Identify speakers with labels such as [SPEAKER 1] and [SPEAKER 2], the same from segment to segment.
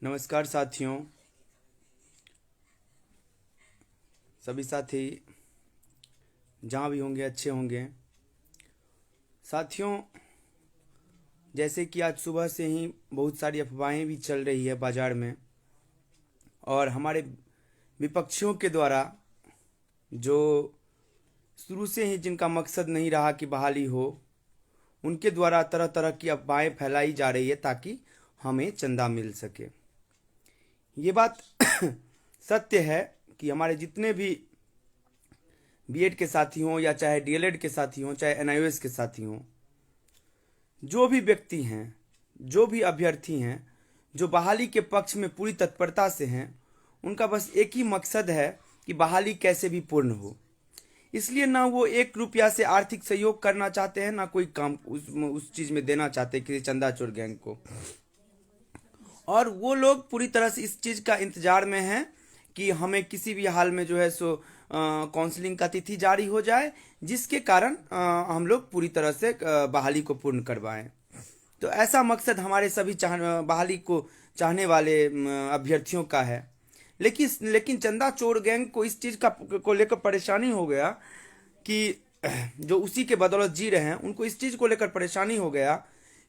[SPEAKER 1] नमस्कार साथियों। सभी साथी जहाँ भी होंगे अच्छे होंगे। साथियों, जैसे कि आज सुबह से ही बहुत सारी अफवाहें भी चल रही है बाज़ार में, और हमारे विपक्षियों के द्वारा जो शुरू से ही जिनका मकसद नहीं रहा कि बहाली हो, उनके द्वारा तरह तरह की अफवाहें फैलाई जा रही है ताकि हमें चंदा मिल सके। ये बात सत्य है कि हमारे जितने भी बीएड के साथी हों या चाहे डीएलएड के साथी हों, चाहे एनआईओएस के साथी हों, जो भी व्यक्ति हैं, जो भी अभ्यर्थी हैं, जो बहाली के पक्ष में पूरी तत्परता से हैं, उनका बस एक ही मकसद है कि बहाली कैसे भी पूर्ण हो। इसलिए ना वो 1 रुपया से आर्थिक सहयोग करना चाहते हैं, ना कोई काम उस चीज़ में देना चाहते किसी चंदा चोर गैंग को। और वो लोग पूरी तरह से इस चीज़ का इंतजार में हैं कि हमें किसी भी हाल में जो है सो काउंसलिंग का तिथि जारी हो जाए, जिसके कारण हम लोग पूरी तरह से बहाली को पूर्ण करवाएं। तो ऐसा मकसद हमारे सभी बहाली को चाहने वाले अभ्यर्थियों का है। लेकिन चंदा चोर गैंग को इस चीज़ को लेकर परेशानी हो गया कि जो उसी के बदौलत जी रहे हैं, उनको इस चीज़ को लेकर परेशानी हो गया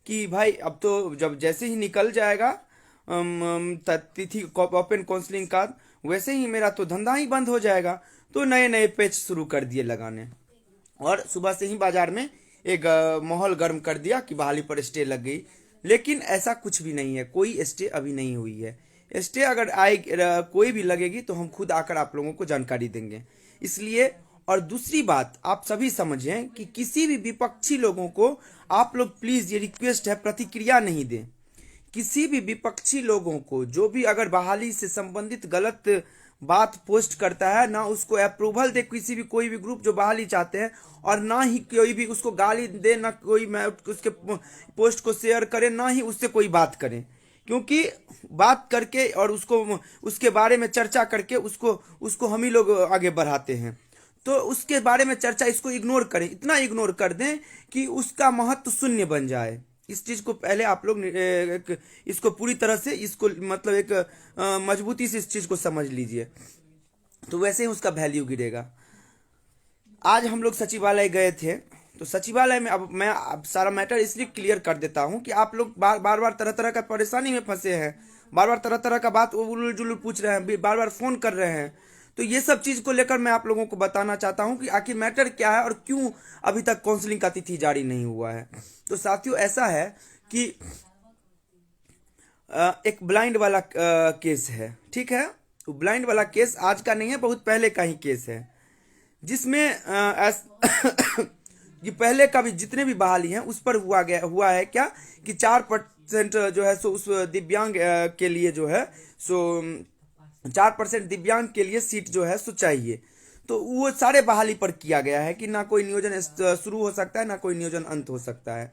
[SPEAKER 1] कि भाई अब तो जब जैसे ही निकल जाएगा तिथि ओपन काउंसलिंग का, वैसे ही मेरा तो धंधा ही बंद हो जाएगा। तो नए नए पेच शुरू कर दिए लगाने, और सुबह से ही बाजार में एक माहौल गर्म कर दिया कि बहाली पर स्टे लग गई। लेकिन ऐसा कुछ भी नहीं है, कोई स्टे अभी नहीं हुई है। स्टे अगर आए कोई भी लगेगी तो हम खुद आकर आप लोगों को जानकारी देंगे। इसलिए, और दूसरी बात आप सभी समझें कि किसी भी विपक्षी लोगों को आप लोग प्लीज़, ये रिक्वेस्ट है, प्रतिक्रिया नहीं दें। किसी भी विपक्षी लोगों को जो भी अगर बहाली से संबंधित गलत बात पोस्ट करता है, ना उसको अप्रूवल दे किसी भी कोई भी ग्रुप जो बहाली चाहते हैं, और ना ही कोई भी उसको गाली दे, ना कोई उसके पोस्ट को शेयर करे, ना ही उससे कोई बात करें। क्योंकि बात करके और उसको उसके बारे में चर्चा करके उसको उसको हम ही लोग आगे बढ़ाते हैं। तो उसके बारे में चर्चा, इसको इग्नोर करें, इतना इग्नोर कर दें कि उसका महत्व शून्य बन जाए। इस चीज़ को पहले आप लोग इसको पूरी तरह से इसको मतलब एक मजबूती से इस चीज़ को समझ लीजिए, तो वैसे ही उसका वैल्यू गिरेगा। आज हम लोग सचिवालय गए थे, तो सचिवालय में अब मैं सारा मैटर इसलिए क्लियर कर देता हूँ कि आप लोग बार बार तरह तरह का परेशानी में फंसे हैं, बार बार तरह तरह का बात उलझुल जुलूल पूछ रहे हैं, बार बार फ़ोन कर रहे हैं। तो ये सब चीज़ को लेकर मैं आप लोगों को बताना चाहता हूँ कि आखिर मैटर क्या है और क्यों अभी तक काउंसलिंग का तिथि जारी नहीं हुआ है। तो साथियों, ऐसा है कि एक ब्लाइंड वाला केस है, ठीक है। वो ब्लाइंड वाला केस आज का नहीं है, बहुत पहले का ही केस है, जिसमें ये पहले का भी जितने भी बहाली हैं उस पर हुआ है क्या कि 4% जो है सो उस दिव्यांग के लिए जो है सो 4% दिव्यांग के लिए सीट जो है सो चाहिए। तो वो सारे बहाली पर किया गया है कि ना कोई नियोजन शुरू हो सकता है, ना कोई नियोजन अंत हो सकता है।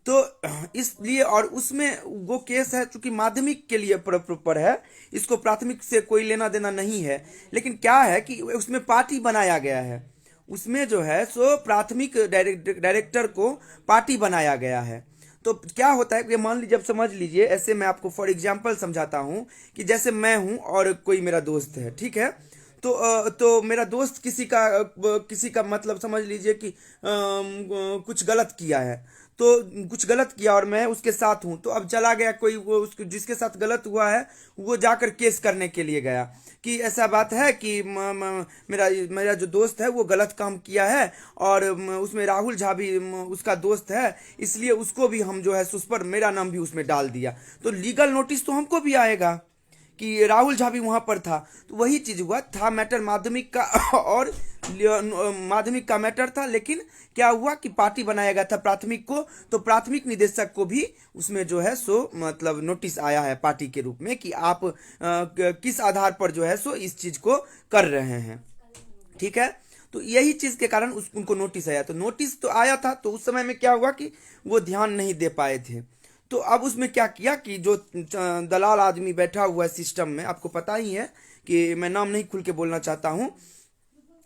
[SPEAKER 1] तो इसलिए, और उसमें वो केस है चूंकि माध्यमिक के लिए प्रॉपर है, इसको प्राथमिक से कोई लेना देना नहीं है। लेकिन क्या है कि उसमें पार्टी बनाया गया है, उसमें जो है सो प्राथमिक डायरेक्टर को पार्टी बनाया गया है। तो क्या होता है कि मान लीजिए, अब समझ लीजिए, ऐसे मैं आपको फॉर एग्जांपल समझाता हूँ कि जैसे मैं हूँ और कोई मेरा दोस्त है, ठीक है। तो मेरा दोस्त किसी का मतलब समझ लीजिए कि कुछ गलत किया है, तो कुछ गलत किया और मैं उसके साथ हूँ। तो अब चला गया कोई, वो उसके जिसके साथ गलत हुआ है वो जाकर केस करने के लिए गया कि ऐसा बात है कि मेरा मेरा जो दोस्त है वो गलत काम किया है, और उसमें राहुल झा भी उसका दोस्त है, इसलिए उसको भी हम जो है उस पर मेरा नाम भी उसमें डाल दिया। तो लीगल नोटिस तो हमको भी आएगा कि राहुल झा भी वहां पर था। तो वही चीज हुआ था, मैटर माध्यमिक का और माध्यमिक का मैटर था। लेकिन क्या हुआ कि पार्टी बनाया गया था प्राथमिक को, तो प्राथमिक निदेशक को भी उसमें जो है सो मतलब नोटिस आया है पार्टी के रूप में कि आप किस आधार पर जो है सो इस चीज को कर रहे हैं, ठीक है। तो यही चीज के कारण उनको नोटिस आया। तो नोटिस तो आया था, तो उस समय में क्या हुआ कि वो ध्यान नहीं दे पाए थे। तो अब उसमें क्या किया कि जो दलाल आदमी बैठा हुआ है सिस्टम में, आपको पता ही है कि मैं नाम नहीं खुल के बोलना चाहता हूँ,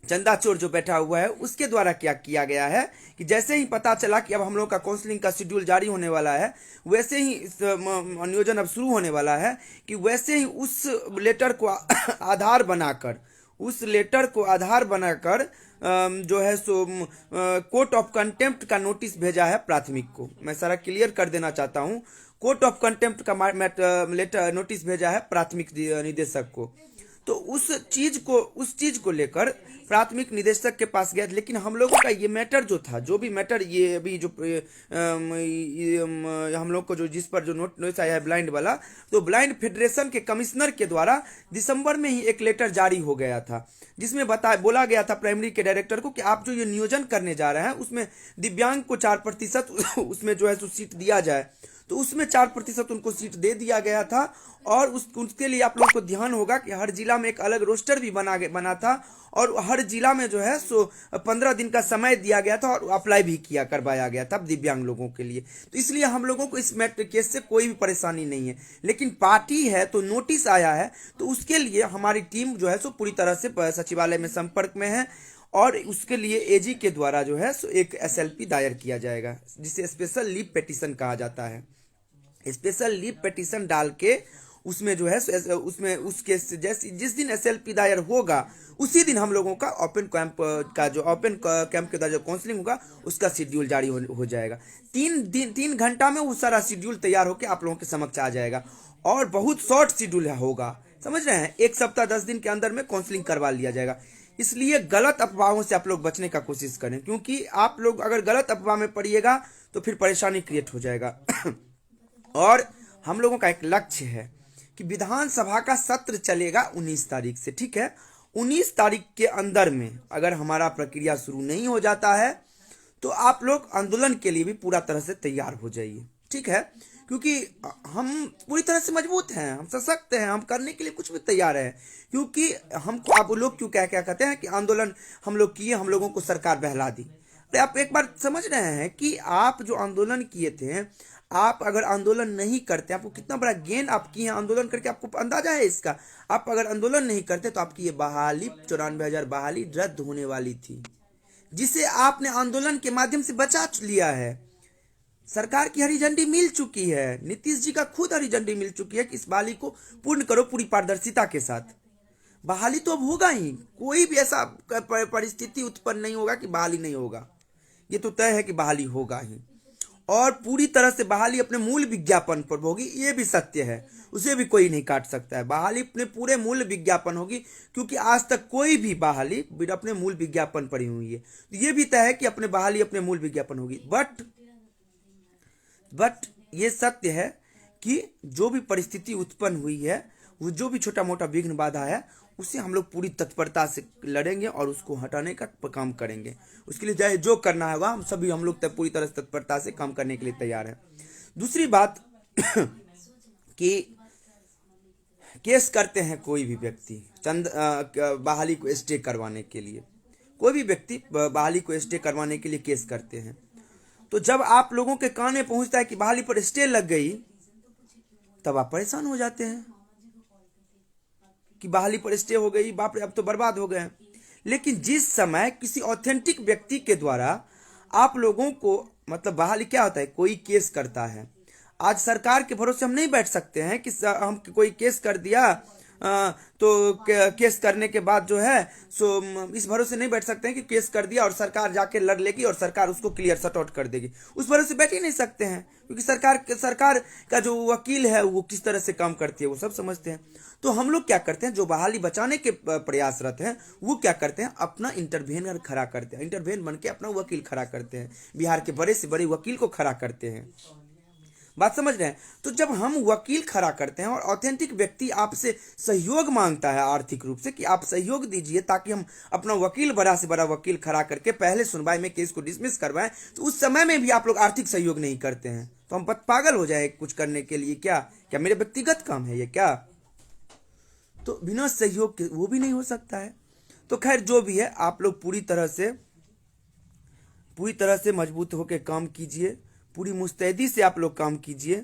[SPEAKER 1] चंदा चोर जो बैठा हुआ है उसके द्वारा क्या किया गया है कि जैसे ही पता चला कि अब हम लोग का काउंसलिंग का शेड्यूल जारी होने वाला है, वैसे ही नियोजन अब शुरू होने वाला है, कि वैसे ही उस लेटर को आधार बनाकर जो है सो कोर्ट ऑफ कंटेम्प्ट का नोटिस भेजा है प्राथमिक को। मैं सारा क्लियर कर देना चाहता हूँ। कोर्ट ऑफ कंटेम्प्ट का लेटर नोटिस भेजा है प्राथमिक निदेशक को। तो उस चीज को लेकर प्राथमिक निदेशक के पास गया, लेकिन हम लोगों का ये मैटर जो था, जो भी मैटर ये अभी जो हम लोग को जो जिस पर जो नोटिस आया है ब्लाइंड वाला, तो ब्लाइंड फेडरेशन के कमिश्नर के द्वारा दिसंबर में ही एक लेटर जारी हो गया था, जिसमें बोला गया था प्राइमरी के डायरेक्टर को कि आप जो ये नियोजन करने जा रहे हैं उसमें दिव्यांग को 4% उसमें जो है सो सीट दिया जाए। तो उसमें 4% उनको सीट दे दिया गया था। और उसके लिए आप लोगों को ध्यान होगा कि हर जिला में एक अलग रोस्टर भी बना था, और हर जिला में जो है सो 15 दिन का समय दिया गया था और अप्लाई भी करवाया गया था दिव्यांग लोगों के लिए। तो इसलिए हम लोगों को इस मैटर केस से कोई भी परेशानी नहीं है। लेकिन पार्टी है तो नोटिस आया है, तो उसके लिए हमारी टीम जो है सो पूरी तरह से सचिवालय में संपर्क में है, और उसके लिए एजी के द्वारा जो है सो एक एसएलपी दायर किया जाएगा, जिसे स्पेशल लीव पेटिशन कहा जाता है। स्पेशल लीव पेटिशन डाल के उसमें जो है उसमें उसके जैसे जिस दिन एसएलपी दायर होगा उसी दिन हम लोगों का ओपन कैंप के द्वारा जो काउंसलिंग होगा उसका शेड्यूल जारी हो जाएगा। 3 घंटा में वो सारा शेड्यूल तैयार होकर आप लोगों के समक्ष आ जाएगा, और बहुत शॉर्ट शेड्यूल होगा, समझ रहे हैं। 1 सप्ताह 10 दिन के अंदर में काउंसलिंग करवा लिया जाएगा। इसलिए गलत अफवाहों से आप लोग बचने का कोशिश करें, क्योंकि आप लोग अगर गलत अफवाह में पड़िएगा तो फिर परेशानी क्रिएट हो जाएगा। और हम लोगों का एक लक्ष्य है कि विधानसभा का सत्र चलेगा 19 तारीख से, ठीक है। 19 तारीख के अंदर में अगर हमारा प्रक्रिया शुरू नहीं हो जाता है तो आप लोग आंदोलन के लिए भी पूरा तरह से तैयार हो जाइए, ठीक है। क्योंकि हम पूरी तरह से मजबूत हैं, हम सशक्त हैं, हम करने के लिए कुछ भी तैयार हैं। क्योंकि हमको आप लोग क्यों क्या कहते हैं कि आंदोलन हम लोग किए, हम लोगों को सरकार बहला दी। तो आप एक बार समझ रहे हैं कि आप जो आंदोलन किए थे, आप अगर आंदोलन नहीं करते, आपको कितना बड़ा गेन आप किए हैं आंदोलन करके, आपको अंदाजा है इसका। आप अगर आंदोलन नहीं करते तो आपकी ये बहाली 94,000 बहाली रद्द होने वाली थी, जिसे आपने आंदोलन के माध्यम से बचा लिया है। सरकार की हरी झंडी मिल चुकी है, नीतीश जी का खुद हरी झंडी मिल चुकी है कि इस बहाली को पूर्ण करो पूरी पारदर्शिता के साथ। बहाली तो अब होगा ही, कोई भी ऐसा परिस्थिति उत्पन्न नहीं होगा कि बहाली नहीं होगा, ये तो तय है कि बहाली होगा ही। और पूरी तरह से बहाली अपने मूल विज्ञापन पर होगी, ये भी सत्य है, उसे भी कोई नहीं काट सकता है। बहाली अपने पूरे मूल विज्ञापन होगी, क्योंकि आज तक कोई भी बहाली अपने मूल विज्ञापन पर ही हुई है। तो ये भी तय है कि अपने बहाली अपने मूल विज्ञापन होगी। बट ये सत्य है कि जो भी परिस्थिति उत्पन्न हुई है, वो जो भी छोटा मोटा विघ्न बाधा है, उससे हम लोग पूरी तत्परता से लड़ेंगे और उसको हटाने का काम करेंगे। उसके लिए चाहे जो करना होगा हम लोग पूरी तरह से तत्परता से काम करने के लिए तैयार हैं। दूसरी बात कि केस करते हैं कोई भी व्यक्ति बहाली को स्टे करवाने के लिए, कोई भी व्यक्ति बहाली को स्टे करवाने के लिए केस करते हैं, तो जब आप लोगों के कान में पहुंचता है कि बहाली पर स्टे लग गई, तब आप परेशान हो जाते हैं कि बहाली पर स्टे हो गई, बाप रे अब तो बर्बाद हो गए। लेकिन जिस समय किसी ऑथेंटिक व्यक्ति के द्वारा आप लोगों को, मतलब बहाली क्या होता है, कोई केस करता है। आज सरकार के भरोसे हम नहीं बैठ सकते हैं कि हम कोई केस कर दिया तो केस करने के बाद जो है सो इस भरोसे नहीं बैठ सकते हैं कि केस कर दिया और सरकार जाके लड़ लेगी और सरकार उसको क्लियर शट आउट कर देगी। उस भरोसे बैठ ही नहीं सकते हैं, क्योंकि सरकार का जो वकील है वो किस तरह से काम करती है वो सब समझते हैं। तो हम लोग क्या करते हैं, जो बहाली बचाने के प्रयासरत हैं वो क्या करते हैं, अपना इंटरवेनर खड़ा करते हैं, इंटरवेन बन के अपना वकील खड़ा करते हैं, बिहार के बड़े से बड़े वकील को खड़ा करते हैं। बात समझ रहे हैं। तो जब हम वकील खड़ा करते हैं और ऑथेंटिक व्यक्ति आपसे सहयोग मांगता है आर्थिक रूप से कि आप सहयोग दीजिए ताकि हम अपना वकील बड़ा से बड़ा वकील खड़ा करके पहले सुनवाई में केस को डिसमिस करवाएं, तो उस समय में भी आप लोग आर्थिक सहयोग नहीं करते हैं, तो हम पागल हो जाए कुछ करने के लिए। क्या मेरे व्यक्तिगत काम है ये क्या? तो बिना सहयोग के वो भी नहीं हो सकता है। तो खैर जो भी है, आप लोग पूरी तरह से मजबूत होकर काम कीजिए, पूरी मुस्तैदी से आप लोग काम कीजिए,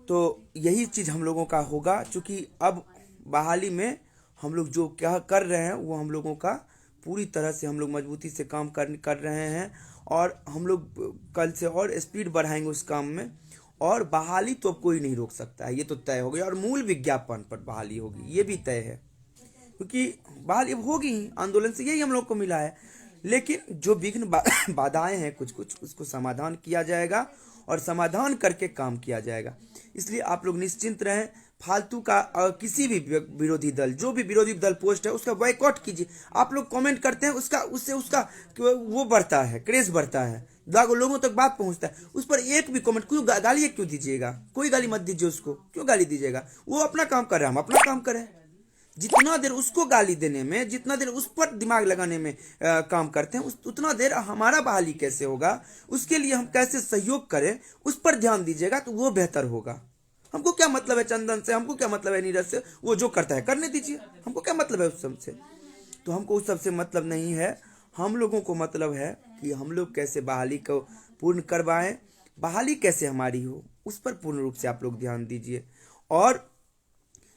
[SPEAKER 1] तो यही चीज़ हम लोगों का होगा। चूँकि अब बहाली में हम लोग जो क्या कर रहे हैं वो हम लोगों का पूरी तरह से हम लोग मजबूती से काम कर रहे हैं, और हम लोग कल से और स्पीड बढ़ाएंगे उस काम में। और बहाली तो अब कोई नहीं रोक सकता है, ये तो तय हो गया। और मूल विज्ञापन पर बहाली होगी, ये भी तय है, क्योंकि बहाली अब होगी ही, आंदोलन से यही हम लोग को मिला है। लेकिन जो विघ्न बाधाएं हैं कुछ कुछ, उसको समाधान किया जाएगा और समाधान करके काम किया जाएगा। इसलिए आप लोग निश्चिंत रहें। फालतू का किसी भी विरोधी दल, जो भी विरोधी दल पोस्ट है उसका बॉयकॉट कीजिए। आप लोग कमेंट करते हैं, उसका उससे उसका वो बढ़ता है, क्रेज बढ़ता है, लोगों तक बात पहुंचता है। उस पर एक भी कमेंट, क्यों गाली क्यों दीजिएगा? कोई गाली मत दीजिए उसको, क्यों गाली दीजिएगा? वो अपना काम कर रहा है, हम अपना काम करें। जितना देर उसको गाली देने में, जितना देर उस पर दिमाग लगाने में काम करते हैं, उतना देर हमारा बहाली कैसे होगा, उसके लिए हम कैसे सहयोग करें, उस पर ध्यान दीजिएगा तो वो बेहतर होगा। हमको क्या मतलब है चंदन से, हमको क्या मतलब है नीरज से, वो जो करता है करने दीजिए, हमको क्या मतलब है उस सब से। तो हमको उस सब से मतलब नहीं है। हम लोगों को मतलब है कि हम लोग कैसे बहाली को पूर्ण करवाएं, बहाली कैसे हमारी हो, उस पर पूर्ण रूप से आप लोग ध्यान दीजिए। और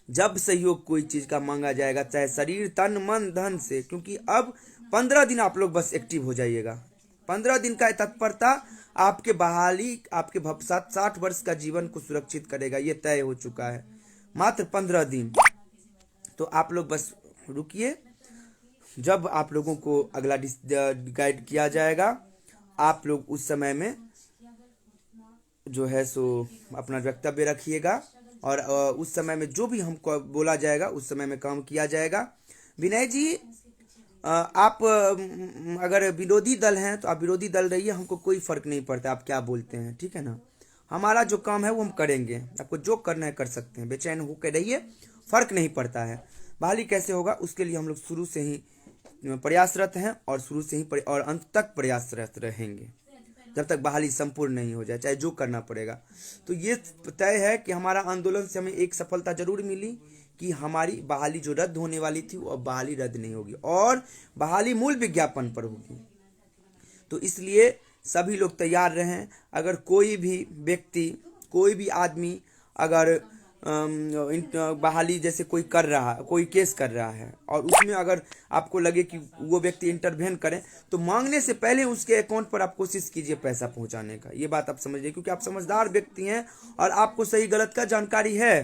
[SPEAKER 1] जब सहयोग कोई चीज का मांगा जाएगा, चाहे शरीर तन मन धन से, क्योंकि अब 15 दिन आप लोग बस एक्टिव हो जाइएगा। 15 दिन का तत्परता आपके बहाली, आपके 60 वर्ष का जीवन को सुरक्षित करेगा, ये तय हो चुका है। मात्र 15 दिन। तो आप लोग बस रुकिए, जब आप लोगों को अगला गाइड किया जाएगा, आप लोग उस समय में जो है सो अपना वक्तव्य रखिएगा। और उस समय में जो भी हमको बोला जाएगा उस समय में काम किया जाएगा। विनय जी, आप अगर विरोधी दल हैं तो आप विरोधी दल रहिए, हमको कोई फर्क नहीं पड़ता आप क्या बोलते हैं, ठीक है ना। हमारा जो काम है वो हम करेंगे, आपको जो करना है कर सकते हैं, बेचैन होकर रहिए, फर्क नहीं पड़ता है। बहाली कैसे होगा उसके लिए हम लोग शुरू से ही प्रयासरत हैं, और शुरू से ही और अंत तक प्रयासरत रहेंगे, जब तक बहाली संपूर्ण नहीं हो जाए, चाहे जो करना पड़ेगा। तो ये तय है कि हमारा आंदोलन से हमें एक सफलता जरूर मिली कि हमारी बहाली जो रद्द होने वाली थी वो अब बहाली रद्द नहीं होगी, और बहाली मूल विज्ञापन पर होगी। तो इसलिए सभी लोग तैयार रहें। अगर कोई भी व्यक्ति, कोई भी आदमी अगर बहाली जैसे कोई कर रहा, कोई केस कर रहा है, और उसमें अगर आपको लगे कि वो व्यक्ति इंटरवेन करें, तो मांगने से पहले उसके अकाउंट पर आप कोशिश कीजिए पैसा पहुंचाने का। ये बात आप समझिए, क्योंकि आप समझदार व्यक्ति हैं और आपको सही गलत का जानकारी है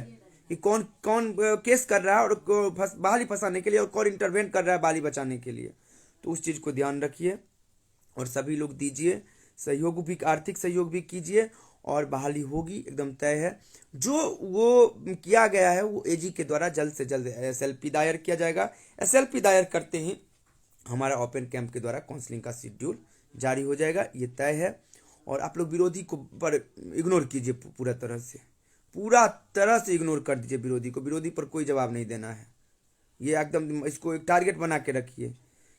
[SPEAKER 1] कि कौन कौन केस कर रहा है और बहाली फंसाने के लिए, और कौन इंटरवेन कर रहा है बहाली बचाने के लिए। तो उस चीज़ को ध्यान रखिए और सभी लोग दीजिए सहयोग भी, आर्थिक सहयोग भी कीजिए, और बहाली होगी, एकदम तय है। जो वो किया गया है वो एजी के द्वारा जल्द से जल्द एसएलपी दायर किया जाएगा। एसएलपी दायर करते ही हमारा ओपन कैंप के द्वारा काउंसलिंग का शेड्यूल जारी हो जाएगा, ये तय है। और आप लोग विरोधी को पर इग्नोर कीजिए, पूरा तरह से इग्नोर कर दीजिए विरोधी को। विरोधी पर कोई जवाब नहीं देना है, ये एकदम इसको एक टारगेट बना के रखिए,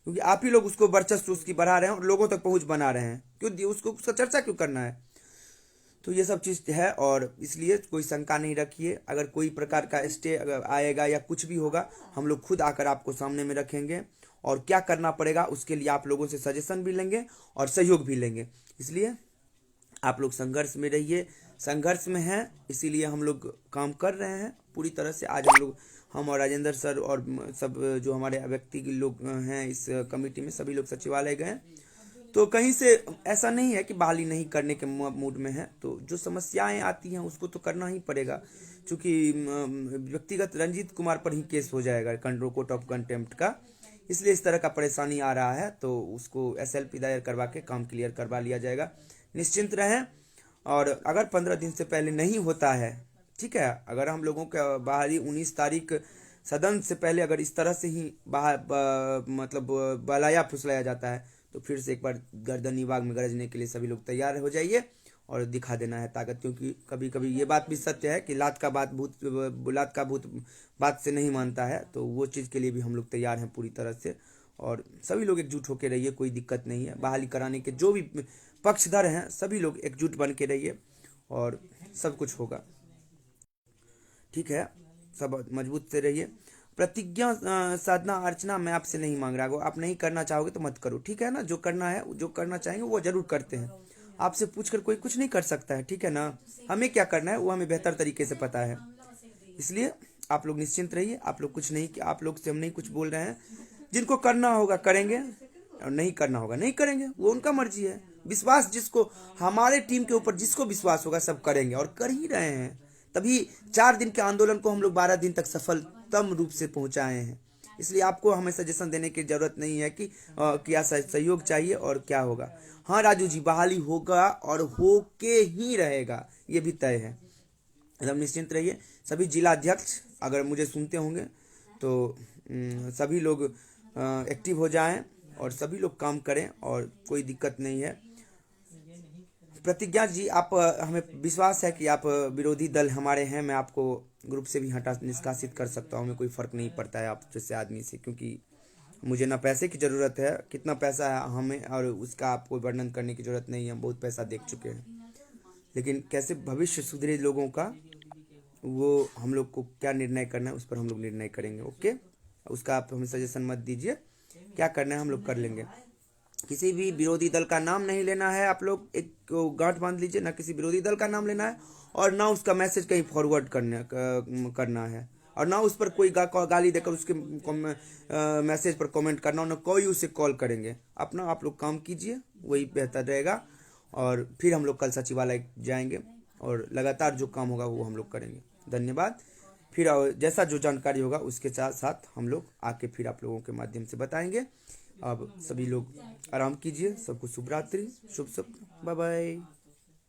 [SPEAKER 1] क्योंकि आप ही लोग उसको वर्चस्व उसकी बढ़ा रहे हैं और लोगों तक पहुंच बना रहे हैं। क्यों उसको उसका चर्चा क्यों करना है? तो ये सब चीज़ है, और इसलिए कोई शंका नहीं रखिए। अगर कोई प्रकार का स्टे अगर आएगा या कुछ भी होगा, हम लोग खुद आकर आपको सामने में रखेंगे, और क्या करना पड़ेगा उसके लिए आप लोगों से सजेशन भी लेंगे और सहयोग भी लेंगे। इसलिए आप लोग संघर्ष में रहिए, संघर्ष में हैं, इसीलिए हम लोग काम कर रहे हैं पूरी तरह से। आज हम और राजेंद्र सर और सब जो हमारे व्यक्ति लोग हैं इस कमेटी में, सभी लोग सचिवालय गए। तो कहीं से ऐसा नहीं है कि बहाली नहीं करने के मूड में है, तो जो समस्याएं आती हैं उसको तो करना ही पड़ेगा, क्योंकि व्यक्तिगत रंजीत कुमार पर ही केस हो जाएगा कोर्ट ऑफ कंटेम्प्ट का। इसलिए इस तरह का परेशानी आ रहा है, तो उसको एसएलपी दायर करवा के काम क्लियर करवा लिया जाएगा, निश्चिंत रहें। और अगर 15 दिन से पहले नहीं होता है, ठीक है, अगर हम लोगों का बहाली 19 तारीख सदन से पहले अगर इस तरह से ही मतलब बलाया फुसलाया जाता है, तो फिर से एक बार गर्दनी बाग में गरजने के लिए सभी लोग तैयार हो जाइए और दिखा देना है ताकत। क्योंकि कभी कभी ये बात भी सत्य है कि लात का भूत बात से नहीं मानता है, तो वो चीज़ के लिए भी हम लोग तैयार हैं पूरी तरह से। और सभी लोग एकजुट होकर रहिए, कोई दिक्कत नहीं है। बहाली कराने के जो भी पक्षधर हैं सभी लोग एकजुट बन के रहिए और सब कुछ होगा, ठीक है। सब मजबूत से रहिए। प्रतिज्ञा साधना अर्चना मैं आपसे नहीं मांग रहा हूँ, आप नहीं करना चाहोगे तो मत करो, ठीक है ना। जो करना है, जो करना चाहेंगे वो जरूर करते हैं। आपसे पूछकर कोई कुछ नहीं कर सकता है, ठीक है ना। हमें क्या करना है वो हमें बेहतर तरीके से पता है, इसलिए आप लोग निश्चिंत रहिए। आप लोग कुछ नहीं, आप लोग से हम नहीं कुछ बोल रहे हैं। जिनको करना होगा करेंगे और नहीं करना होगा नहीं करेंगे, वो उनका मर्जी है। विश्वास जिसको, हमारे टीम के ऊपर जिसको विश्वास होगा सब करेंगे और कर ही रहे हैं। तभी 4 दिन के आंदोलन को हम लोग 12 दिन तक सफलतम रूप से पहुंचाए हैं। इसलिए आपको हमें सजेशन देने की जरूरत नहीं है कि क्या सहयोग चाहिए और क्या होगा। हाँ राजू जी, बहाली होगा और होके ही रहेगा, ये भी तय है। एकदम निश्चिंत रहिए। सभी जिला अध्यक्ष अगर मुझे सुनते होंगे तो सभी लोग एक्टिव हो जाएं और सभी लोग काम करें और कोई दिक्कत नहीं है। प्रतिज्ञा जी, आप हमें विश्वास है कि आप विरोधी दल हमारे हैं। मैं आपको ग्रुप से भी हटा निष्कासित कर सकता हूँ, हमें कोई फ़र्क नहीं पड़ता है आप जैसे आदमी से, क्योंकि मुझे ना पैसे की ज़रूरत है, कितना पैसा है हमें और उसका आपको वर्णन करने की ज़रूरत नहीं है, हम बहुत पैसा देख चुके हैं। लेकिन कैसे भविष्य सुधरे लोगों का, वो हम लोग को क्या निर्णय करना है उस पर हम लोग निर्णय करेंगे। ओके, उसका आप हमें सजेशन मत दीजिए, क्या करना है हम लोग कर लेंगे। किसी भी विरोधी दल का नाम नहीं लेना है। आप लोग एक गांठ बांध लीजिए, ना किसी विरोधी दल का नाम लेना है और ना उसका मैसेज कहीं फॉरवर्ड करना है और ना उस पर कोई गाली देकर उसके मैसेज पर कमेंट करना, और ना कोई उसे कॉल करेंगे। अपना आप लोग काम कीजिए, वही बेहतर रहेगा। और फिर हम लोग कल सचिवालय जाएंगे और लगातार जो काम होगा वो हम लोग करेंगे। धन्यवाद। फिर जैसा जो जानकारी होगा उसके साथ साथ हम लोग आके फिर आप लोगों के माध्यम से बताएंगे। अब सभी लोग आराम कीजिए, सबको शुभ रात्रि, शुभ स्वप्न, बाय बाय।